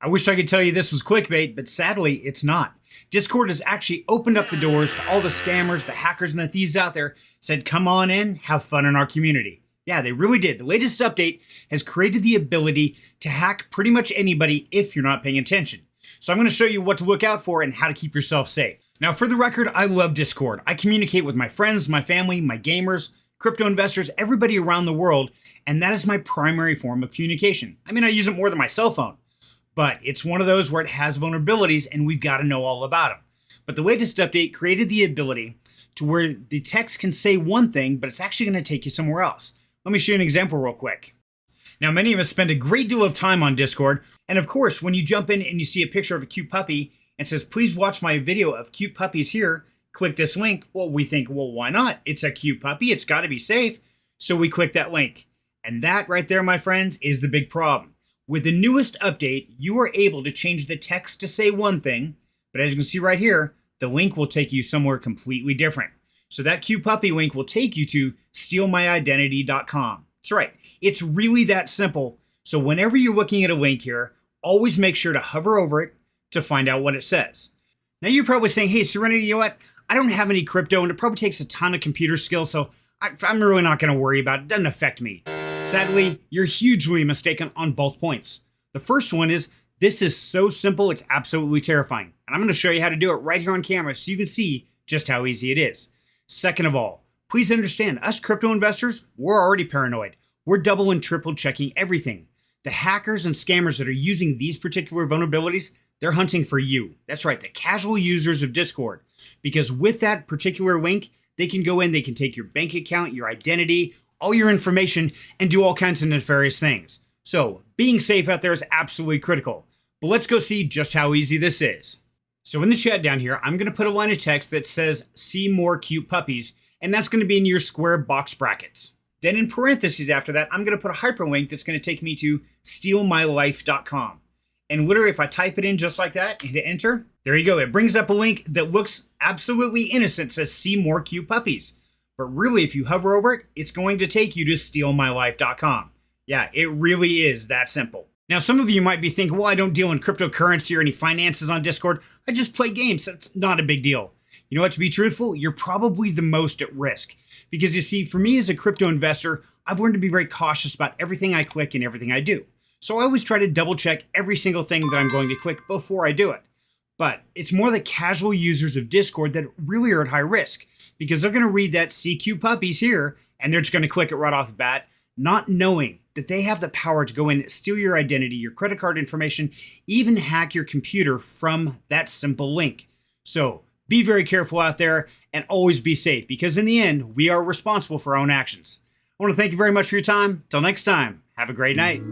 I wish I could tell you this was clickbait, but sadly, it's not. Discord has actually opened up the doors to all the scammers, the hackers, and the thieves out there, said, come on in, have fun in our community. Yeah, they really did. The latest update has created the ability to hack pretty much anybody if you're not paying attention. So I'm going to show you what to look out for and how to keep yourself safe. Now, for the record, I love Discord. I communicate with my friends, my family, my gamers, crypto investors, everybody around the world, and that is my primary form of communication. I mean, I use it more than my cell phone. But it's one of those where it has vulnerabilities and we've got to know all about them. But the latest update created the ability to where the text can say one thing, but it's actually going to take you somewhere else. Let me show you an example real quick. Now, many of us spend a great deal of time on Discord. And of course, when you jump in and you see a picture of a cute puppy and says, please watch my video of cute puppies here, click this link. Well, we think, well, why not? It's a cute puppy. It's got to be safe. So we click that link. And that right there, my friends, is the big problem. With the newest update, you are able to change the text to say one thing, but as you can see right here, the link will take you somewhere completely different. So that cute puppy link will take you to stealmyidentity.com. That's right. It's really that simple. So whenever you're looking at a link here, always make sure to hover over it to find out what it says. Now you're probably saying, hey, Serenity, you know what? I don't have any crypto and it probably takes a ton of computer skills, so I'm really not going to worry about it. It doesn't affect me. Sadly, you're hugely mistaken on both points. The first one is, this is so simple, it's absolutely terrifying. And I'm going to show you how to do it right here on camera so you can see just how easy it is. Second of all, please understand, us crypto investors, we're already paranoid. We're double and triple checking everything. The hackers and scammers that are using these particular vulnerabilities, they're hunting for you. That's right, the casual users of Discord. Because with that particular link, they can go in, they can take your bank account, your identity, all your information, and do all kinds of nefarious things. So being safe out there is absolutely critical. But let's go see just how easy this is. So in the chat down here, I'm going to put a line of text that says, see more cute puppies, and that's going to be in your square box brackets. Then in parentheses after that, I'm going to put a hyperlink that's going to take me to stealmylife.com. And literally, if I type it in just like that and hit enter, there you go. It brings up a link that looks absolutely innocent, says see more cute puppies. But really, if you hover over it, it's going to take you to stealmylife.com. Yeah, it really is that simple. Now, some of you might be thinking, well, I don't deal in cryptocurrency or any finances on Discord. I just play games. That's not a big deal. You know what, to be truthful, you're probably the most at risk. Because you see, for me as a crypto investor, I've learned to be very cautious about everything I click and everything I do. So I always try to double check every single thing that I'm going to click before I do it. But it's more the casual users of Discord that really are at high risk, because they're going to read that CQ puppies here and they're just going to click it right off the bat, not knowing that they have the power to go in, steal your identity, your credit card information, even hack your computer from that simple link. So be very careful out there and always be safe, because in the end, we are responsible for our own actions. I want to thank you very much for your time. Till next time, have a great night.